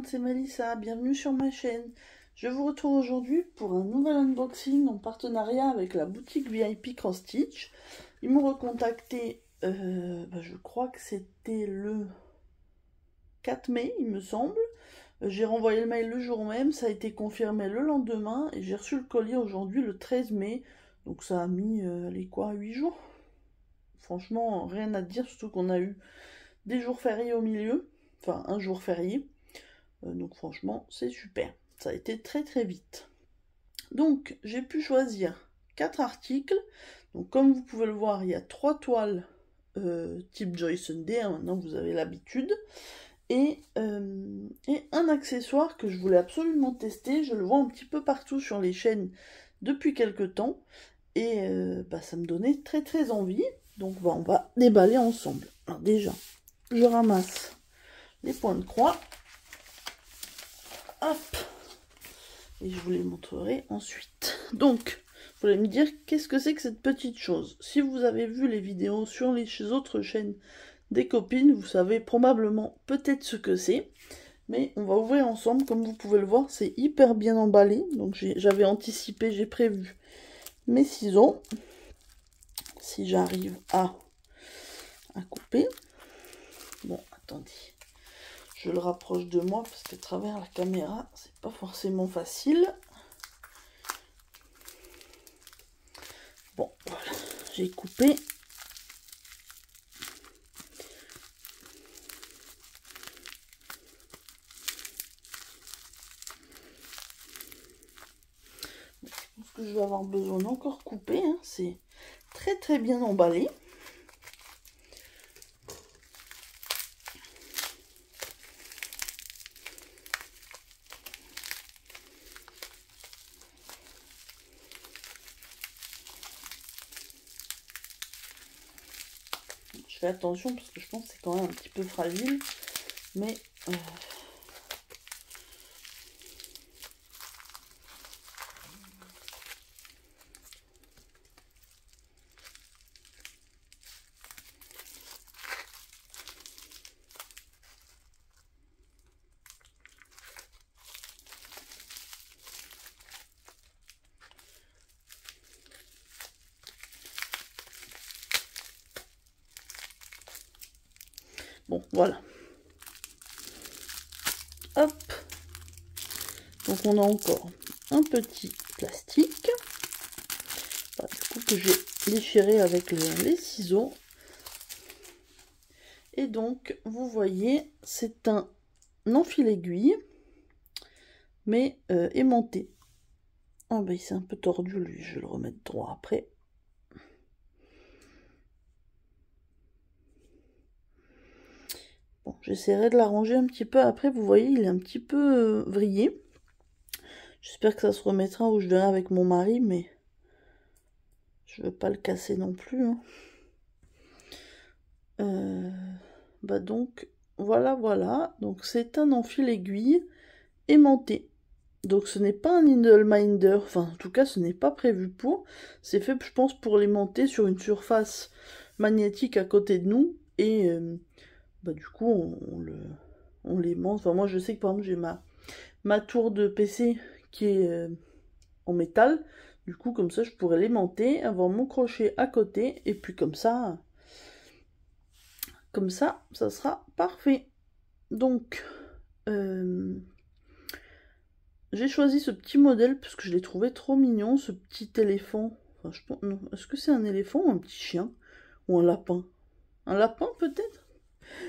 monde, c'est Mélissa, bienvenue sur ma chaîne. Je vous retrouve aujourd'hui pour un nouvel unboxing en partenariat avec la boutique VIP Cross Stitch. Ils m'ont recontacté, je crois que c'était le 4 mai, il me semble. J'ai renvoyé le mail le jour même, ça a été confirmé le lendemain et j'ai reçu le colis aujourd'hui le 13 mai. Donc ça a mis, 8 jours. Franchement, rien à dire, surtout qu'on a eu des jours fériés au milieu. Enfin, un jour férié. Donc franchement, c'est super. Ça a été très très vite. Donc, j'ai pu choisir 4 articles. Donc, comme vous pouvez le voir, il y a 3 toiles type Joy Sunday. Hein, maintenant, vous avez l'habitude. Et un accessoire que je voulais absolument tester. Je le vois un petit peu partout sur les chaînes depuis quelques temps. Et ça me donnait très très envie. Donc, on va déballer ensemble. Alors déjà, je ramasse les points de croix. Hop. Et je vous les montrerai ensuite. Donc, vous allez me dire, qu'est-ce que c'est que cette petite chose? Si vous avez vu les vidéos sur les autres chaînes des copines, vous savez probablement peut-être ce que c'est. Mais on va ouvrir ensemble, comme vous pouvez le voir, c'est hyper bien emballé. Donc j'avais anticipé, j'ai prévu mes ciseaux. Si j'arrive à couper. Bon, attendez. Je le rapproche de moi parce qu'à travers la caméra, c'est pas forcément facile. Bon, voilà, j'ai coupé. Je pense que je vais avoir besoin d'encore couper. Hein. C'est très très bien emballé. Je fais attention parce que je pense que c'est quand même un petit peu fragile. Mais... Bon, voilà. Hop. Donc on a encore un petit plastique. Voilà, du coup que j'ai déchiré avec les ciseaux. Et donc, vous voyez, c'est un enfil aiguille, mais aimanté. Ah ben, il s'est un peu tordu, lui. Je vais le remettre droit après. Bon, j'essaierai de l'arranger un petit peu après. Vous voyez, il est un petit peu vrillé. J'espère que ça se remettra où je verrai avec mon mari, mais je veux pas le casser non plus. Hein. Donc, voilà. Donc, c'est un enfil aiguille aimanté. Donc ce n'est pas un needle minder, enfin en tout cas ce n'est pas prévu pour. C'est fait je pense pour l'aimanter sur une surface magnétique à côté de nous. Et du coup on l'aimante. Enfin moi je sais que par exemple j'ai ma tour de PC qui est en métal. Du coup comme ça je pourrais l'aimanter, avoir mon crochet à côté. Et puis comme ça ça sera parfait. Donc... j'ai choisi ce petit modèle parce que je l'ai trouvé trop mignon, ce petit éléphant. Enfin, je pense, non, est-ce que c'est un éléphant ou un petit chien? Ou un lapin? Un lapin peut-être?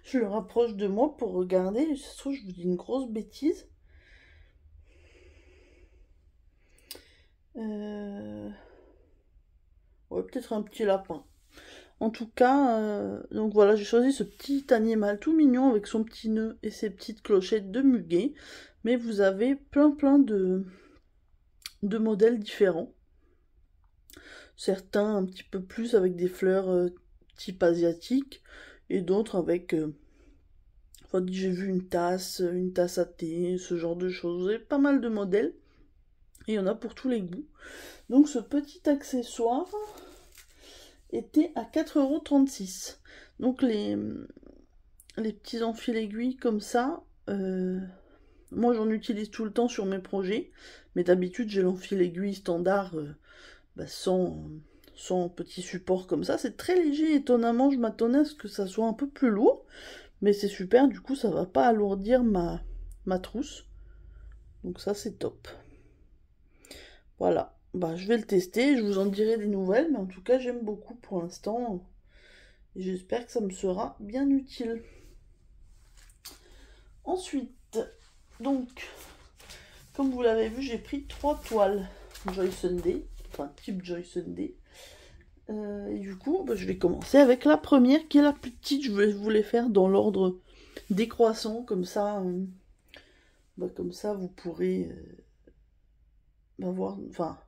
Je le rapproche de moi pour regarder. Ça se trouve, je vous dis une grosse bêtise. Ouais, peut-être un petit lapin. En tout cas, donc voilà, j'ai choisi ce petit animal tout mignon avec son petit nœud et ses petites clochettes de muguet. Mais vous avez plein de modèles différents. Certains un petit peu plus avec des fleurs type asiatique et d'autres avec j'ai vu une tasse à thé, ce genre de choses. Vous avez pas mal de modèles et il y en a pour tous les goûts. Donc ce petit accessoire était à 4,36 €. Donc les petits enfils aiguilles comme ça, Moi j'en utilise tout le temps sur mes projets, mais d'habitude j'ai l'enfile aiguille standard sans petit support comme ça. C'est très léger, étonnamment je m'attendais à ce que ça soit un peu plus lourd, mais c'est super, du coup ça va pas alourdir ma trousse. Donc ça c'est top. Voilà, bah je vais le tester, je vous en dirai des nouvelles, mais en tout cas j'aime beaucoup pour l'instant. Et j'espère que ça me sera bien utile. Ensuite, donc, comme vous l'avez vu, j'ai pris 3 toiles Joy Sunday, enfin type Joy Sunday. Et du coup, bah, je vais commencer avec la première qui est la plus petite. Je voulais faire dans l'ordre décroissant, comme ça vous pourrez voir, enfin,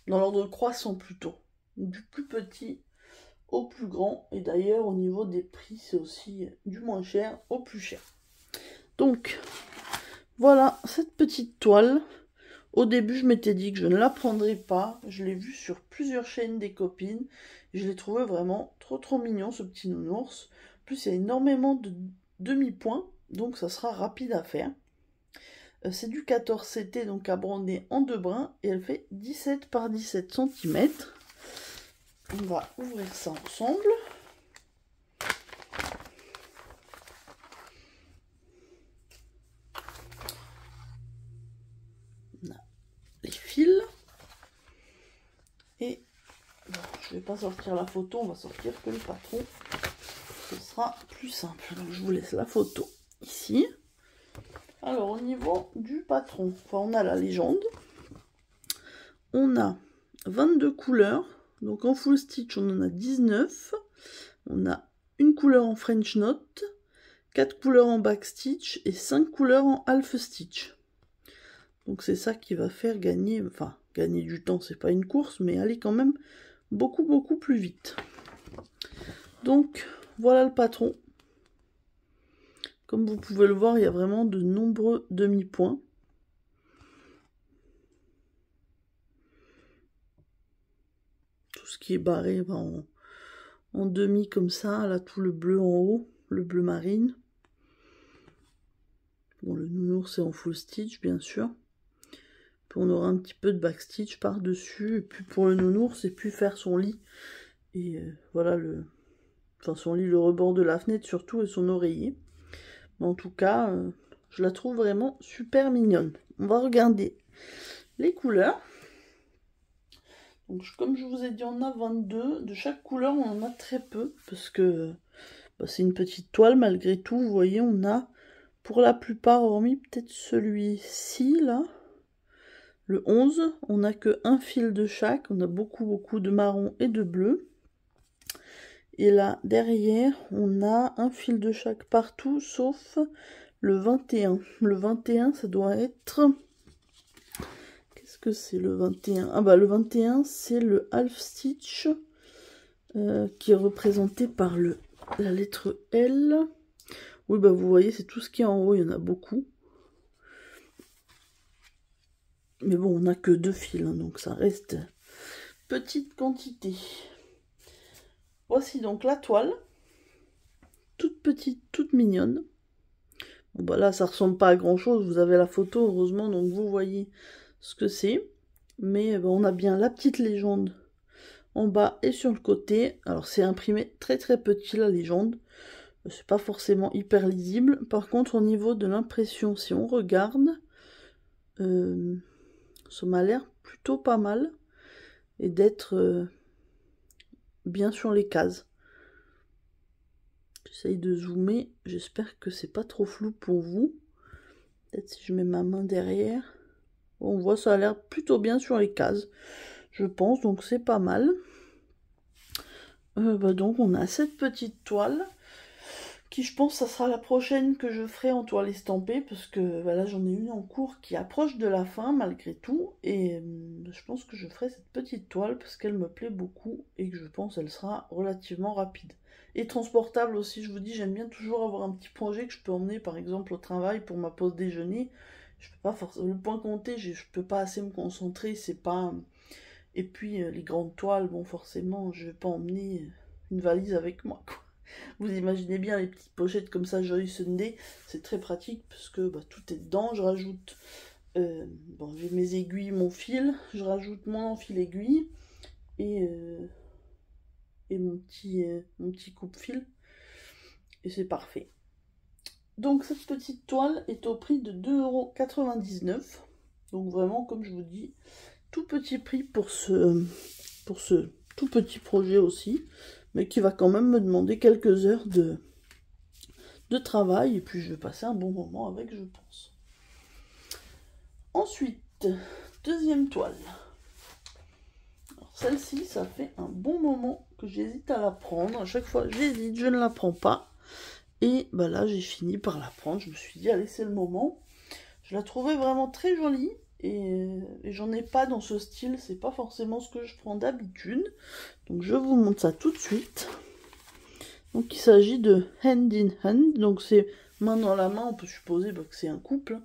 dans l'ordre croissant plutôt, du plus petit au plus grand. Et d'ailleurs, au niveau des prix, c'est aussi du moins cher au plus cher. Donc, voilà cette petite toile. Au début, je m'étais dit que je ne la prendrais pas. Je l'ai vue sur plusieurs chaînes des copines. Et je l'ai trouvé vraiment trop mignon, ce petit nounours. En plus, il y a énormément de demi-points, donc ça sera rapide à faire. C'est du 14 CT, donc à brander en 2 brins. Et elle fait 17 par 17 cm. On va ouvrir ça ensemble. On a les fils. Et bon, je vais pas sortir la photo, on va sortir que le patron. Ce sera plus simple. Donc je vous laisse la photo ici. Alors au niveau du patron, enfin on a la légende. On a 22 couleurs. Donc en full stitch, on en a 19. On a une couleur en French knot, 4 couleurs en back stitch et 5 couleurs en half stitch. Donc c'est ça qui va faire gagner, enfin gagner du temps, c'est pas une course, mais aller quand même beaucoup plus vite. Donc voilà le patron. Comme vous pouvez le voir, il y a vraiment de nombreux demi-points. Tout ce qui est barré en demi comme ça, là tout le bleu en haut, le bleu marine. Bon, le nounours c'est en full stitch bien sûr. Puis on aura un petit peu de back stitch par dessus, et puis pour le nounours c'est puis faire son lit. Et voilà son lit, le rebord de la fenêtre surtout, et son oreiller. Mais en tout cas, je la trouve vraiment super mignonne. On va regarder les couleurs. Donc, comme je vous ai dit, on a 22. De chaque couleur, on en a très peu, parce que c'est une petite toile malgré tout. Vous voyez, on a, pour la plupart, hormis peut-être celui-ci, là, le 11, on n'a que un fil de chaque. On a beaucoup de marron et de bleu. Et là, derrière, on a un fil de chaque partout, sauf le 21. Le 21, ça doit être... Qu'est-ce que c'est le 21? Ah bah le 21, c'est le half stitch qui est représenté par la lettre L. Oui, bah vous voyez, c'est tout ce qui est en haut, il y en a beaucoup. Mais bon, on n'a que 2 fils, hein, donc ça reste petite quantité. Voici donc la toile. Toute petite, toute mignonne. Bon bah là, ça ressemble pas à grand chose. Vous avez la photo, heureusement, donc vous voyez ce que c'est. Mais on a bien la petite légende en bas et sur le côté. Alors c'est imprimé très petit la légende. C'est pas forcément hyper lisible. Par contre, au niveau de l'impression, si on regarde, ça m'a l'air plutôt pas mal. Et d'être bien sur les cases. J'essaye de zoomer. J'espère que c'est pas trop flou pour vous. Peut-être si je mets ma main derrière. On voit, ça a l'air plutôt bien sur les cases, je pense, donc c'est pas mal. Donc on a cette petite toile qui, je pense, ça sera la prochaine que je ferai en toile estampée, parce que là j'en ai une en cours qui approche de la fin malgré tout, et je pense que je ferai cette petite toile parce qu'elle me plaît beaucoup et que je pense qu'elle sera relativement rapide et transportable aussi. Je vous dis, j'aime bien toujours avoir un petit projet que je peux emmener par exemple au travail pour ma pause déjeuner. Je peux pas forcément, le point compté, je peux pas assez me concentrer, c'est pas... Et puis les grandes toiles, bon forcément je vais pas emmener une valise avec moi, quoi. Vous imaginez bien les petites pochettes comme ça, Joy Sunday, c'est très pratique parce que bah, tout est dedans. Je rajoute, bon, j'ai mes aiguilles, mon fil, je rajoute mon enfil aiguille et mon petit coupe-fil et c'est parfait. Donc cette petite toile est au prix de 2,99 €. Donc vraiment, comme je vous dis, tout petit prix pour ce tout petit projet aussi, mais qui va quand même me demander quelques heures de travail, et puis je vais passer un bon moment avec, je pense. Ensuite, deuxième toile. Celle-ci, ça fait un bon moment que j'hésite à la prendre. À chaque fois, j'hésite, je ne la prends pas. Et bah là, j'ai fini par la prendre. Je me suis dit, allez, c'est le moment. Je la trouvais vraiment très jolie. Et j'en ai pas dans ce style. C'est pas forcément ce que je prends d'habitude. Donc, je vous montre ça tout de suite. Donc, il s'agit de Hand in Hand. Donc, c'est main dans la main. On peut supposer que c'est un couple.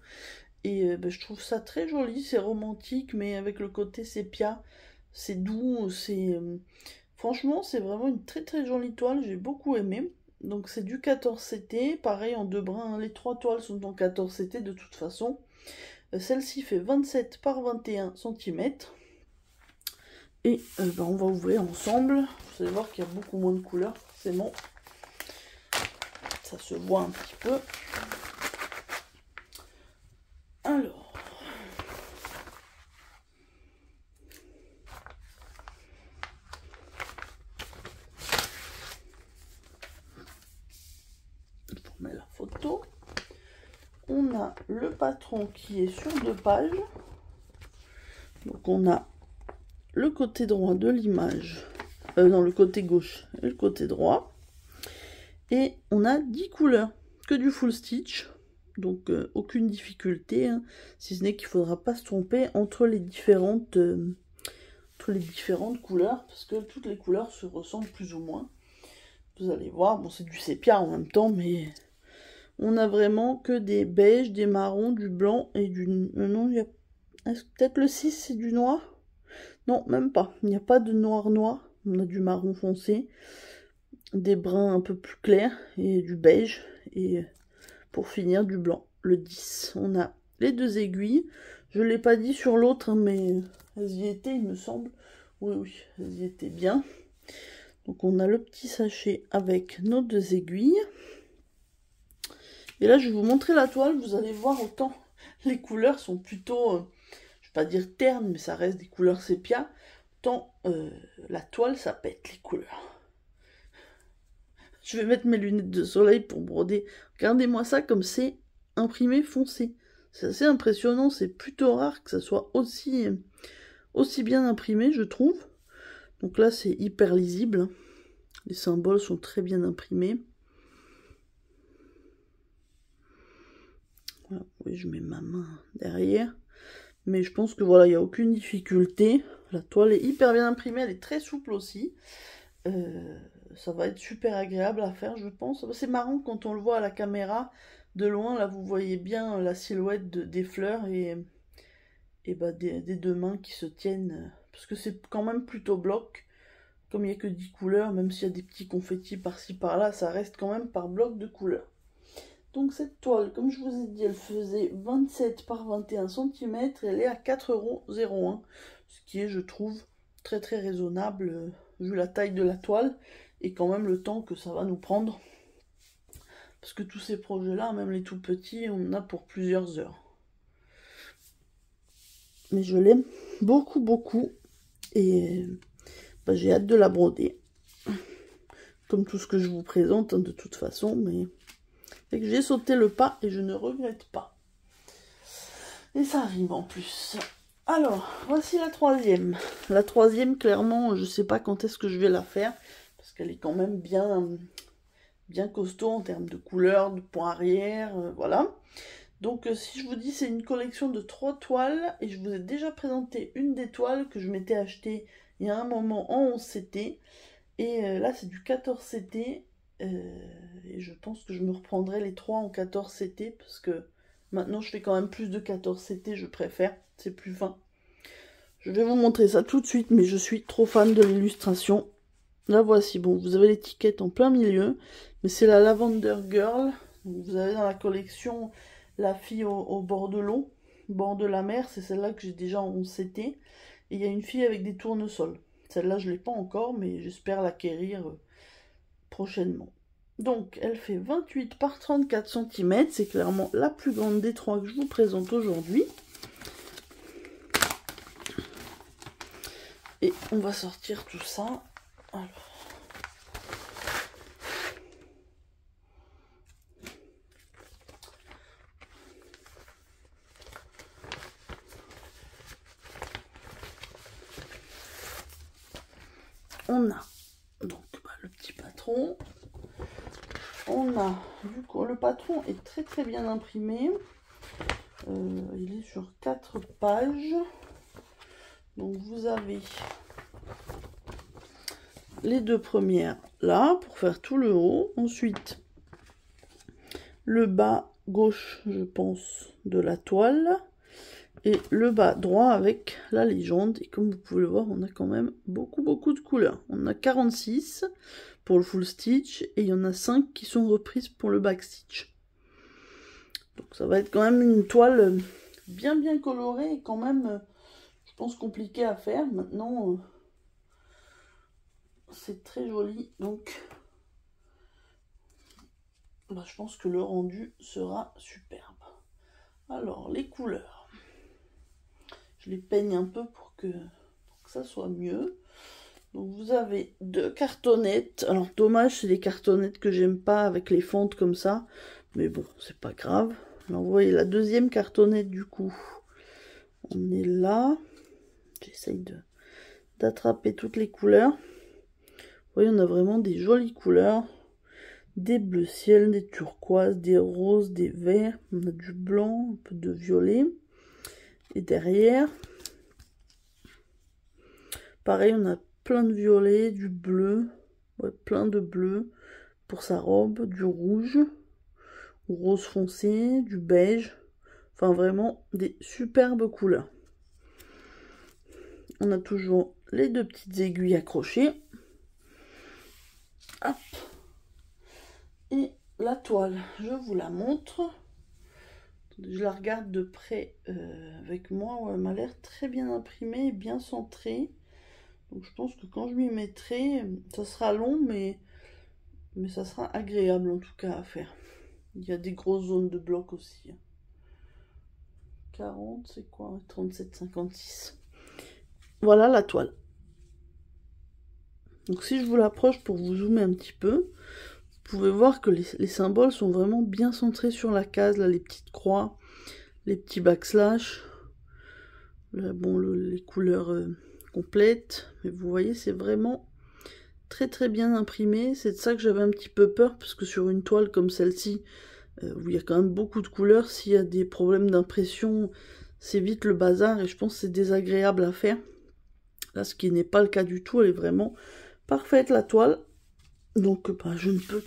Et je trouve ça très joli. C'est romantique, mais avec le côté sépia. C'est doux. Franchement, c'est vraiment une très très jolie toile. J'ai beaucoup aimé. Donc c'est du 14 CT, pareil en deux brins, les trois toiles sont en 14 CT de toute façon. Celle-ci fait 27 par 21 cm. Et on va ouvrir ensemble. Vous allez voir qu'il y a beaucoup moins de couleurs, forcément. Ça se voit un petit peu. Alors. Je mets la photo. On a le patron qui est sur 2 pages. Donc on a le côté droit de l'image, non, le côté gauche et le côté droit. Et on a 10 couleurs, que du full stitch. Donc aucune difficulté, hein, si ce n'est qu'il ne faudra pas se tromper entre les différentes couleurs, parce que toutes les couleurs se ressemblent plus ou moins. Vous allez voir, bon c'est du sépia en même temps, mais on a vraiment que des beiges, des marrons, du blanc et du... non, il y a... peut-être le 6 c'est du noir? Non, même pas. Il n'y a pas de noir. On a du marron foncé, des bruns un peu plus clairs et du beige. Et pour finir, du blanc. Le 10. On a les 2 aiguilles. Je ne l'ai pas dit sur l'autre, mais elles y étaient, il me semble. Oui, elles y étaient bien. Donc on a le petit sachet avec nos 2 aiguilles. Et là, je vais vous montrer la toile. Vous allez voir, autant les couleurs sont plutôt, je vais pas dire ternes, mais ça reste des couleurs sépia. Autant la toile, ça pète les couleurs. Je vais mettre mes lunettes de soleil pour broder. Regardez-moi ça comme c'est imprimé foncé. C'est assez impressionnant. C'est plutôt rare que ça soit aussi bien imprimé, je trouve. Donc là, c'est hyper lisible. Les symboles sont très bien imprimés. Voilà, oui, je mets ma main derrière. Mais je pense que voilà, il n'y a aucune difficulté. La toile est hyper bien imprimée, elle est très souple aussi. Ça va être super agréable à faire, je pense. C'est marrant quand on le voit à la caméra. De loin, là, vous voyez bien la silhouette des fleurs et des 2 mains qui se tiennent. Parce que c'est quand même plutôt bloc. Comme il n'y a que 10 couleurs, même s'il y a des petits confettis par-ci par-là, ça reste quand même par bloc de couleurs. Donc cette toile, comme je vous ai dit, elle faisait 27 par 21 cm et elle est à 4,01 €. Ce qui est, je trouve, très très raisonnable vu la taille de la toile et quand même le temps que ça va nous prendre. Parce que tous ces projets-là, même les tout petits, on en a pour plusieurs heures. Mais je l'aime beaucoup, beaucoup. Et j'ai hâte de la broder. Comme tout ce que je vous présente, hein, de toute façon, mais... c'est que j'ai sauté le pas et je ne regrette pas. Et ça arrive en plus. Alors, voici la troisième. La troisième, clairement, je ne sais pas quand est-ce que je vais la faire. Parce qu'elle est quand même bien costaud en termes de couleur, de point arrière, voilà. Donc si je vous dis, c'est une collection de 3 toiles. Et je vous ai déjà présenté une des toiles que je m'étais achetée il y a un moment en 11 CT. Et là, c'est du 14 CT. Et je pense que je me reprendrai les 3 en 14 CT parce que maintenant je fais quand même plus de 14 CT, je préfère, c'est plus fin. Je vais vous montrer ça tout de suite, mais je suis trop fan de l'illustration. La voici. Bon, vous avez l'étiquette en plein milieu, mais c'est la Lavender Girl. Donc, vous avez dans la collection la fille au bord de l'eau, bord de la mer. C'est celle-là que j'ai déjà en CT. Et il y a une fille avec des tournesols. Celle-là, je ne l'ai pas encore, mais j'espère l'acquérir prochainement. Donc, elle fait 28 par 34 cm. C'est clairement la plus grande des trois que je vous présente aujourd'hui. Et on va sortir tout ça. Alors. On a donc le petit patron. On a, du coup, le patron est très bien imprimé. Il est sur 4 pages. Donc vous avez les deux premières là pour faire tout le haut. Ensuite, le bas gauche, je pense, de la toile. Et le bas droit avec la légende. Et comme vous pouvez le voir, on a quand même beaucoup de couleurs. On a 46 pour le full stitch. Et il y en a 5 qui sont reprises pour le back stitch. Donc ça va être quand même une toile bien colorée. Et quand même, je pense, compliquée à faire. Maintenant, c'est très joli. Donc, je pense que le rendu sera superbe. Alors, les couleurs. Je les peigne un peu pour que ça soit mieux. Donc vous avez 2 cartonnettes. Alors dommage, c'est des cartonnettes que j'aime pas avec les fentes comme ça. Mais bon, c'est pas grave. Alors vous voyez la deuxième cartonnette du coup. On est là. J'essaye d'attraper toutes les couleurs. Vous voyez, on a vraiment des jolies couleurs. Des bleus ciel, des turquoises, des roses, des verts. On a du blanc, un peu de violet. Et derrière, pareil, on a plein de violet, du bleu, ouais, plein de bleu pour sa robe, du rouge, rose foncé, du beige. Enfin, vraiment des superbes couleurs. On a toujours les 2 petites aiguilles accrochées. Hop. Et la toile, je vous la montre. Je la regarde de près avec moi. Ouais, elle m'a l'air très bien imprimée et bien centrée. Donc je pense que quand je m'y mettrai, ça sera long, mais ça sera agréable en tout cas à faire. Il y a des grosses zones de bloc aussi. 40, c'est quoi? 37, 56. Voilà la toile. Donc si je vous l'approche pour vous zoomer un petit peu, vous pouvez voir que les symboles sont vraiment bien centrés sur la case. Là, les petites croix, les petits backslash. Là, bon, les couleurs complètes. Mais vous voyez, c'est vraiment très bien imprimé. C'est de ça que j'avais un petit peu peur, parce que sur une toile comme celle-ci, où il y a quand même beaucoup de couleurs, s'il y a des problèmes d'impression, c'est vite le bazar, et je pense que c'est désagréable à faire. Là, ce qui n'est pas le cas du tout, elle est vraiment parfaite, la toile. Donc, je ne peux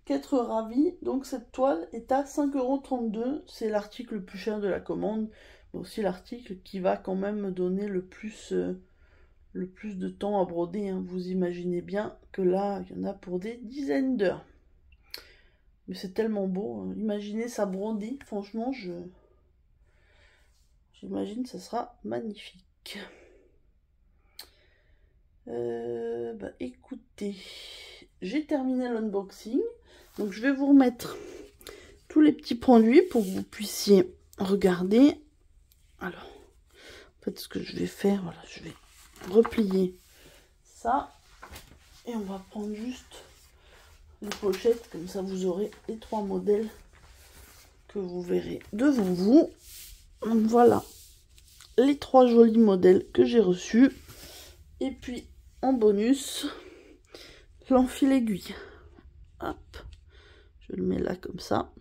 qu'être ravie. Donc, cette toile est à 5,32 €. C'est l'article le plus cher de la commande, mais aussi l'article qui va quand même me donner le plus de temps à broder. Hein. Vous imaginez bien que là, il y en a pour des dizaines d'heures. Mais c'est tellement beau. Hein. Imaginez ça brodé. Franchement, j'imagine que ça sera magnifique. Écoutez, j'ai terminé l'unboxing. Donc, je vais vous remettre tous les petits produits pour que vous puissiez regarder. Alors, en fait, ce que je vais faire, voilà, je vais replier ça. Et on va prendre juste les pochettes, comme ça vous aurez les 3 modèles que vous verrez devant vous. Donc voilà les 3 jolis modèles que j'ai reçus. Et puis en bonus, l'enfil aiguille. Hop, je le mets là comme ça.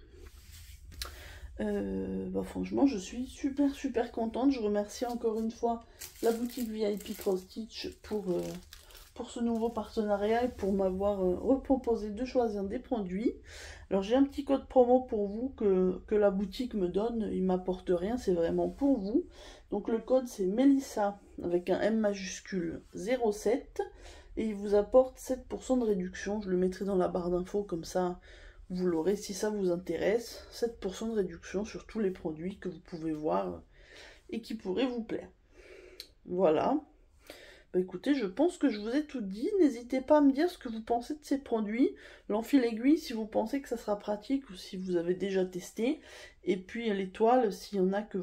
Franchement, je suis super contente. Je remercie encore une fois la boutique VIP Cross Stitch pour ce nouveau partenariat et pour m'avoir reproposé de choisir des produits. Alors j'ai un petit code promo pour vous que la boutique me donne. Il m'apporte rien, c'est vraiment pour vous. Donc le code c'est Melissa avec un M majuscule 07. et il vous apporte 7% de réduction. Je le mettrai dans la barre d'infos, comme ça vous l'aurez si ça vous intéresse. 7% de réduction sur tous les produits que vous pouvez voir et qui pourraient vous plaire. Voilà. Bah écoutez, je pense que je vous ai tout dit. N'hésitez pas à me dire ce que vous pensez de ces produits. L'enfil aiguille, si vous pensez que ça sera pratique ou si vous avez déjà testé. Et puis l'étoile, s'il y en a que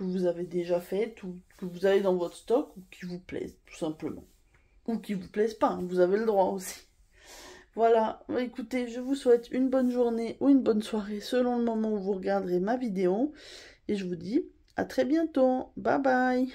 vous avez déjà fait ou que vous avez dans votre stock ou qui vous plaisent, tout simplement. Ou qui vous plaisent pas, hein, vous avez le droit aussi. Voilà, bah écoutez, je vous souhaite une bonne journée ou une bonne soirée selon le moment où vous regarderez ma vidéo. Et je vous dis à très bientôt. Bye bye.